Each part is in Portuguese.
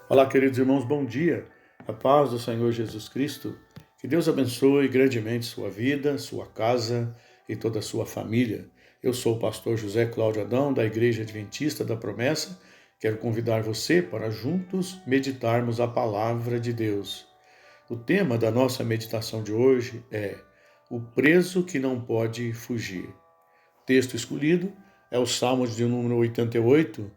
Olá, queridos irmãos, bom dia. A paz do Senhor Jesus Cristo. Que Deus abençoe grandemente sua vida, sua casa e toda a sua família. Eu sou o pastor José Cláudio Adão, da Igreja Adventista da Promessa. Quero convidar você para juntos meditarmos a palavra de Deus. O tema da nossa meditação de hoje é o preso que não pode fugir. O texto escolhido é o Salmo de número 88,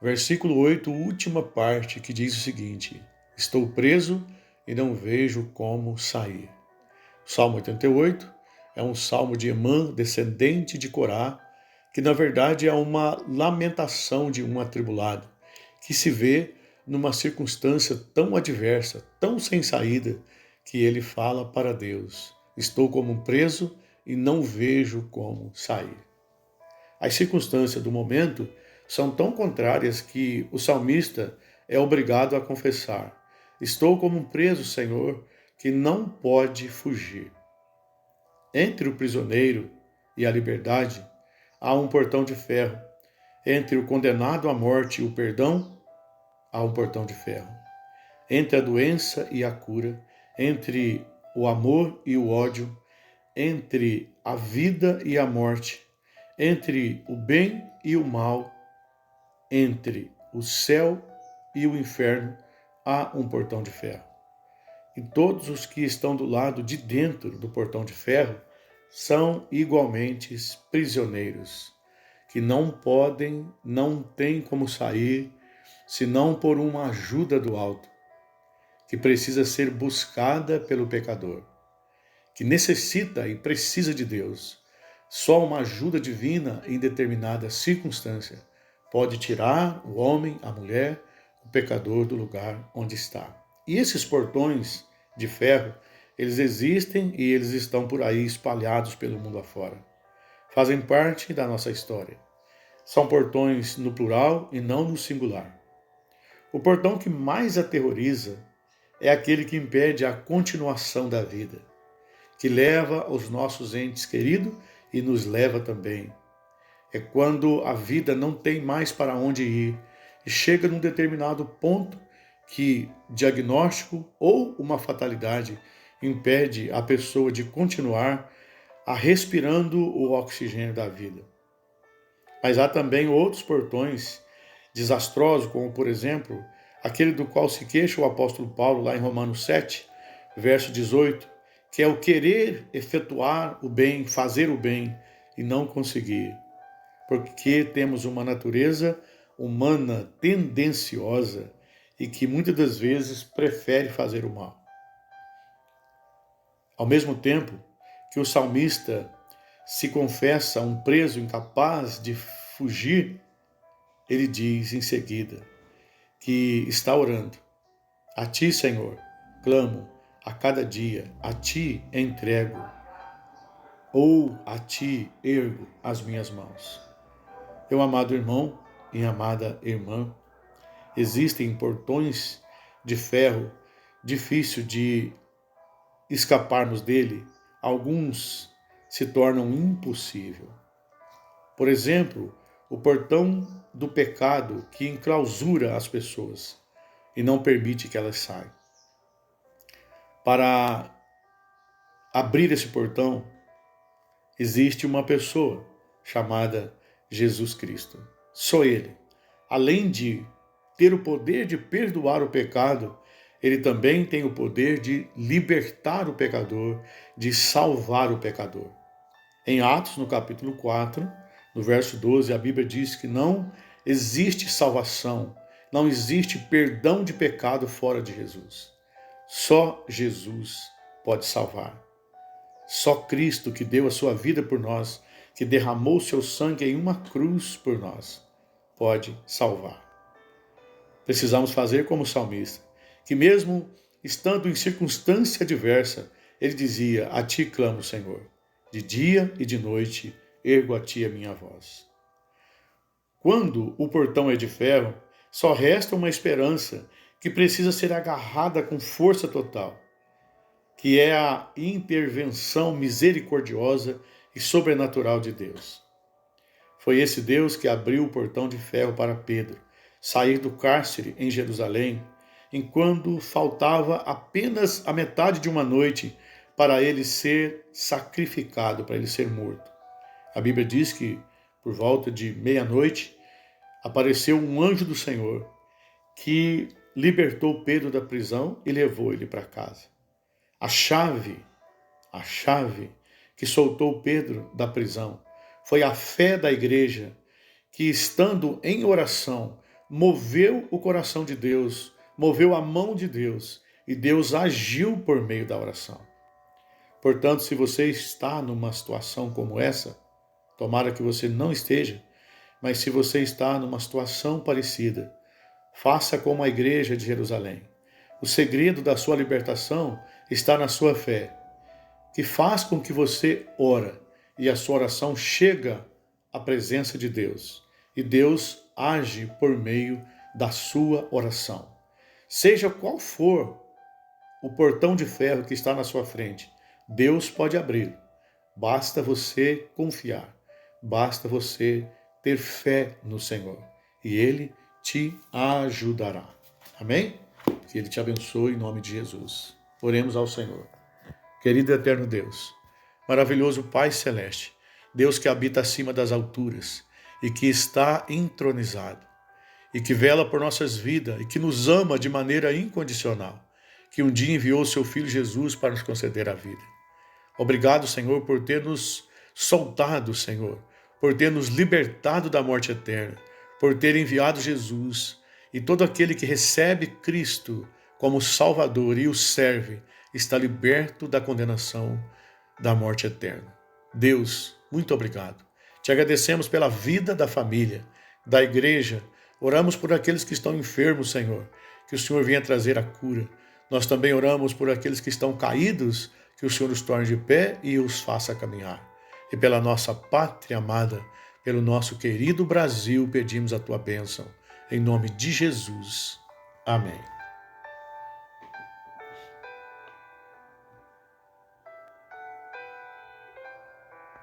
versículo 8, última parte, que diz o seguinte: estou preso e não vejo como sair. O Salmo 88 é um salmo de Emã, descendente de Corá, que na verdade é uma lamentação de um atribulado, que se vê numa circunstância tão adversa, tão sem saída, que ele fala para Deus: estou como um preso e não vejo como sair. As circunstâncias do momento são tão contrárias que o salmista é obrigado a confessar: estou como um preso, Senhor, que não pode fugir. Entre o prisioneiro e a liberdade há um portão de ferro. Entre o condenado à morte e o perdão, há um portão de ferro. Entre a doença e a cura, entre o amor e o ódio, entre a vida e a morte, entre o bem e o mal, entre o céu e o inferno, há um portão de ferro. E todos os que estão do lado de dentro do portão de ferro são igualmente prisioneiros, que não podem, não têm como sair, senão por uma ajuda do alto, que precisa ser buscada pelo pecador, que necessita e precisa de Deus. Só uma ajuda divina em determinada circunstância pode tirar o homem, a mulher, o pecador do lugar onde está. E esses portões de ferro, eles existem e eles estão por aí espalhados pelo mundo afora. Fazem parte da nossa história. São portões no plural e não no singular. O portão que mais aterroriza é aquele que impede a continuação da vida, que leva os nossos entes queridos e nos leva também. É quando a vida não tem mais para onde ir e chega num determinado ponto que diagnóstico ou uma fatalidade impede a pessoa de continuar a respirando o oxigênio da vida. Mas há também outros portões desastrosos, como por exemplo, aquele do qual se queixa o apóstolo Paulo lá em Romanos 7, verso 18, que é o querer efetuar o bem, fazer o bem e não conseguir, porque temos uma natureza humana tendenciosa e que muitas das vezes prefere fazer o mal. Ao mesmo tempo que o salmista se confessa um preso incapaz de fugir, ele diz em seguida que está orando: a ti, Senhor, clamo a cada dia, a ti entrego, ou a ti ergo as minhas mãos. Meu amado irmão e amada irmã, existem portões de ferro difícil de escaparmos dele, alguns se tornam impossível. Por exemplo, o portão do pecado que enclausura as pessoas e não permite que elas saiam. Para abrir esse portão, existe uma pessoa chamada Jesus Cristo. Só Ele, além de ter o poder de perdoar o pecado, Ele também tem o poder de libertar o pecador, de salvar o pecador. Em Atos, no capítulo 4, no verso 12, a Bíblia diz que não existe salvação, não existe perdão de pecado fora de Jesus. Só Jesus pode salvar. Só Cristo, que deu a sua vida por nós, que derramou o seu sangue em uma cruz por nós, pode salvar. Precisamos fazer como o salmista, que mesmo estando em circunstância adversa, ele dizia: a ti clamo, Senhor, de dia e de noite ergo a ti a minha voz. Quando o portão é de ferro, só resta uma esperança que precisa ser agarrada com força total, que é a intervenção misericordiosa e sobrenatural de Deus. Foi esse Deus que abriu o portão de ferro para Pedro sair do cárcere em Jerusalém enquanto faltava apenas a metade de uma noite para ele ser sacrificado, para ele ser morto. A Bíblia diz que, por volta de meia-noite, apareceu um anjo do Senhor que libertou Pedro da prisão e levou ele para casa. A chave que soltou Pedro da prisão foi a fé da igreja que, estando em oração, moveu o coração de Deus, moveu a mão de Deus, e Deus agiu por meio da oração. Portanto, se você está numa situação como essa, tomara que você não esteja, mas se você está numa situação parecida, faça como a igreja de Jerusalém. O segredo da sua libertação está na sua fé, que faz com que você ora e a sua oração chega à presença de Deus. E Deus age por meio da sua oração. Seja qual for o portão de ferro que está na sua frente, Deus pode abrir. Basta você confiar. Basta você ter fé no Senhor. E Ele te ajudará. Amém? Que Ele te abençoe em nome de Jesus. Oremos ao Senhor. Querido e eterno Deus, maravilhoso Pai Celeste, Deus que habita acima das alturas e que está entronizado, e que vela por nossas vidas e que nos ama de maneira incondicional, que um dia enviou seu Filho Jesus para nos conceder a vida. Obrigado, Senhor, por ter nos soltado, Senhor, por ter nos libertado da morte eterna, por ter enviado Jesus, e todo aquele que recebe Cristo como Salvador e o serve, está liberto da condenação da morte eterna. Deus, muito obrigado. Te agradecemos pela vida da família, da igreja. Oramos por aqueles que estão enfermos, Senhor, que o Senhor venha trazer a cura. Nós também oramos por aqueles que estão caídos, que o Senhor os torne de pé e os faça caminhar. E pela nossa pátria amada, pelo nosso querido Brasil, pedimos a tua bênção. Em nome de Jesus. Amém.